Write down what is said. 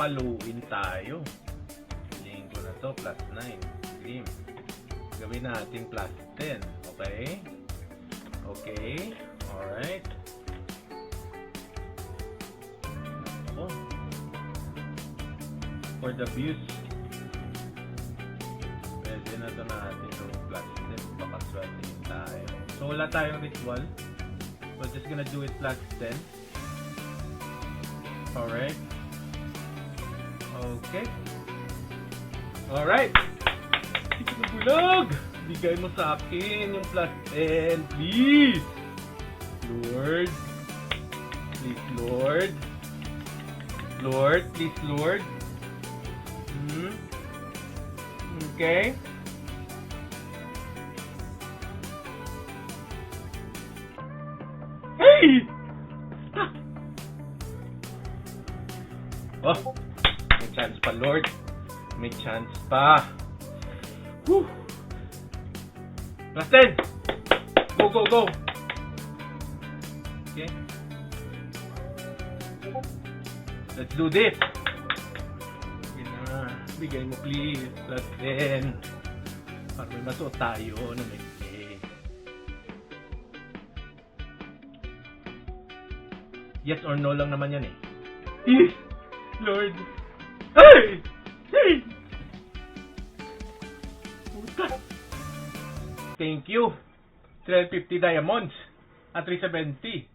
pakaluin tayo. Tingin ko na to, plus 9. Grim. Gawin natin plus 10. Okay? Okay. Alright. Oh. For the views. Pwede na to natin gawin plus 10. Baka sweating tayo. So wala tayong ritual. We're just gonna do it plus 10. Alright. Okay. Alright. Sige na bulag. Bigay mo sa akin yung plus 10. Please. Lord. Please, Lord. Lord. Please, Lord. Okay. Hey! Oh, may chance pa, Lord. May chance pa. Whew. Plus 10. Go, go, go. Okay. Let's do this. Sige na. Bigay mo, please. Plus 10. Para may masuot tayo na may pay. Yes or no lang naman yan eh. Yes! Lord. Hey! Hey! Puta. Thank you. 350 diamonds. At 370.